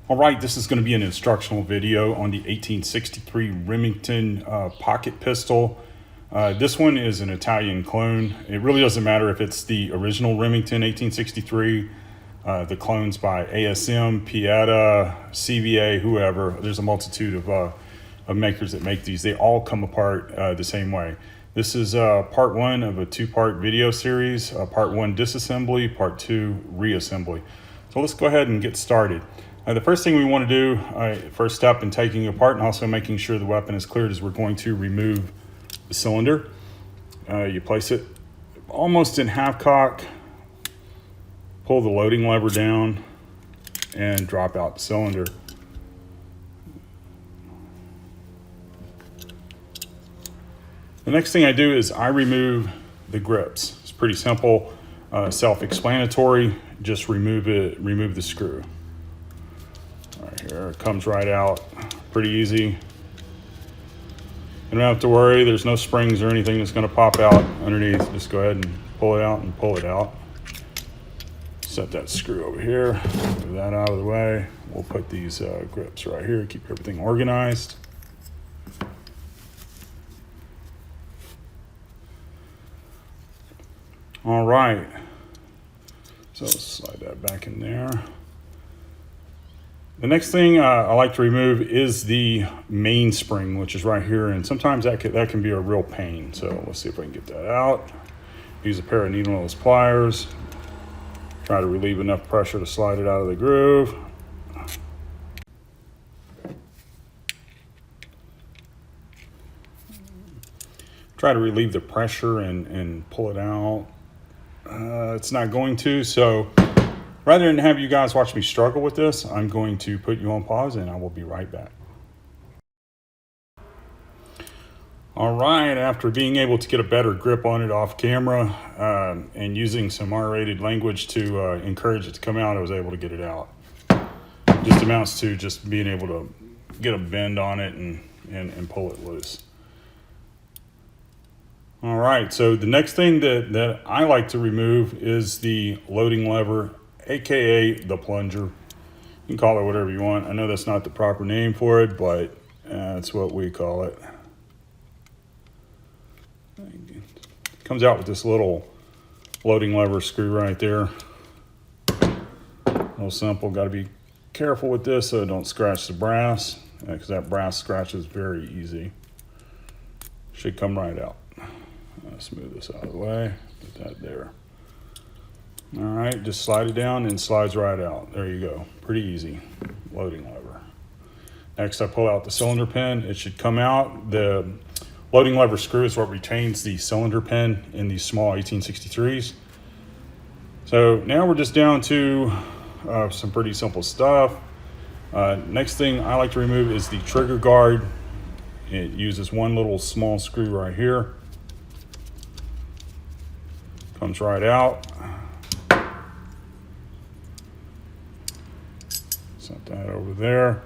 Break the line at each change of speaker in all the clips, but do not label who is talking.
All right, this is going to be an instructional video on the 1863 Remington Pocket Pistol. This one is an Italian clone. It really doesn't matter if it's the original Remington 1863, the clones by ASM, Pieta, CVA, whoever. There's a multitude of makers that make these. They all come apart the same way. This is part one of a two-part video series, part one disassembly, part two reassembly. So let's go ahead and get started. The first thing we want to do, first step in taking it apart and also making sure the weapon is cleared, is we're going to remove the cylinder. You place it almost in half cock, pull the loading lever down, and drop out the cylinder. The next thing I do is I remove the grips. It's pretty simple, self-explanatory. Just remove the screw. All right, here it comes right out, pretty easy. You don't have to worry, there's no springs or anything that's going to pop out underneath. Just go ahead and pull it out and pull it out. Set that screw over here, move that out of the way. We'll put these grips right here, keep everything organized. All right, so let's slide that back in there. The next thing I like to remove is the mainspring, which is right here, and sometimes that can be a real pain. So let's see if I can get that out. Use a pair of needle nose pliers. Try to relieve enough pressure to slide it out of the groove. Try to relieve the pressure and pull it out. It's not going to, so rather than have you guys watch me struggle with this, I'm going to put you on pause and I will be right back. All right, after being able to get a better grip on it off camera and using some R-rated language to encourage it to come out, I was able to get it out. It just amounts to just being able to get a bend on it and pull it loose. All right, so the next thing that I like to remove is the loading lever, AKA the plunger. You can call it whatever you want. I know that's not the proper name for it, but that's what we call it. It comes out with this little loading lever screw right there. Real simple. Got to be careful with this so don't scratch the brass, because that brass scratches very easy. Should come right out. Smooth this out of the way. Put that there. All right, just slide it down and it slides right out. There you go. Pretty easy. Loading lever. Next, I pull out the cylinder pin. It should come out. The loading lever screw is what retains the cylinder pin in these small 1863s. So now we're just down to some pretty simple stuff. Next thing I like to remove is the trigger guard. It uses one little small screw right here. Comes right out. Set that over there.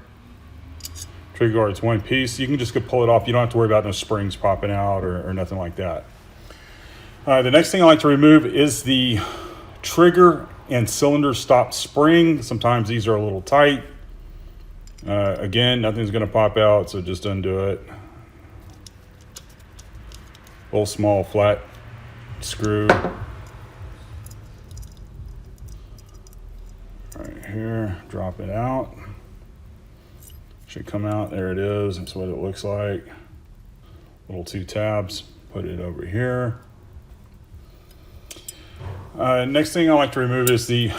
Trigger guard's one piece. You can just go pull it off. You don't have to worry about no springs popping out or nothing like that. The next thing I like to remove is the trigger and cylinder stop spring. Sometimes these are a little tight. Again, nothing's going to pop out, so just undo it. Little small flat screw. Right here, drop it out. Should come out. There it is. That's what it looks like. Little two tabs. Put it over here. Next thing I like to remove is the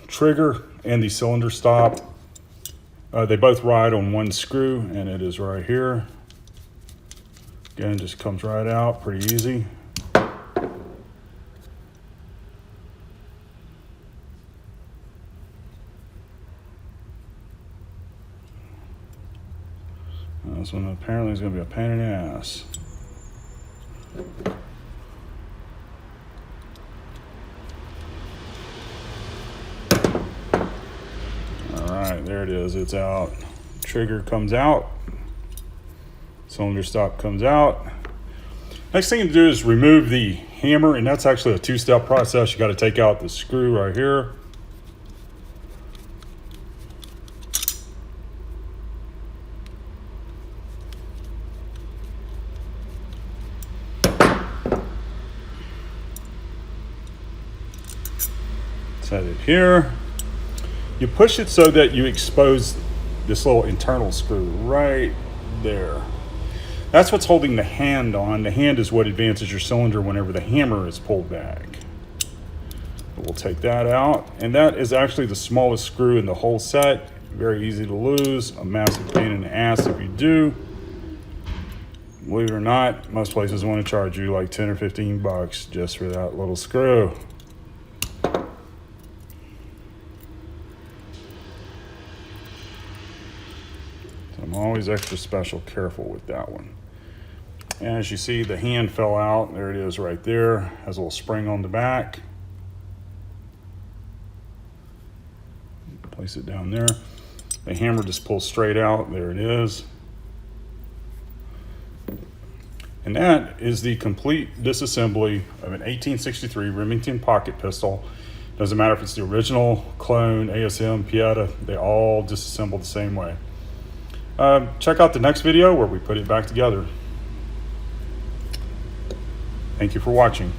trigger and the cylinder stop. They both ride on one screw, and it is right here. Again, just comes right out. Pretty easy. This one apparently is going to be a pain in the ass. All right, there it is. It's out. Trigger comes out. Cylinder stop comes out. Next thing to do is remove the hammer, and that's actually a two-step process. You got to take out the screw right here. Set it here. You push it so that you expose this little internal screw right there. That's what's holding the hand on. The hand is what advances your cylinder whenever the hammer is pulled back. We'll take that out, and that is actually the smallest screw in the whole set. Very easy to lose, a massive pain in the ass if you do. Believe it or not, most places want to charge you like 10 or 15 bucks just for that little screw. So I'm always extra special careful with that one. And as you see, the hand fell out. There it is right there. Has a little spring on the back. Place it down there. The hammer just pulls straight out. There it is. And that is the complete disassembly of an 1863 Remington Pocket Pistol. Doesn't matter if it's the original, clone, ASM, Pieta, they all disassemble the same way. Check out the next video where we put it back together. Thank you for watching.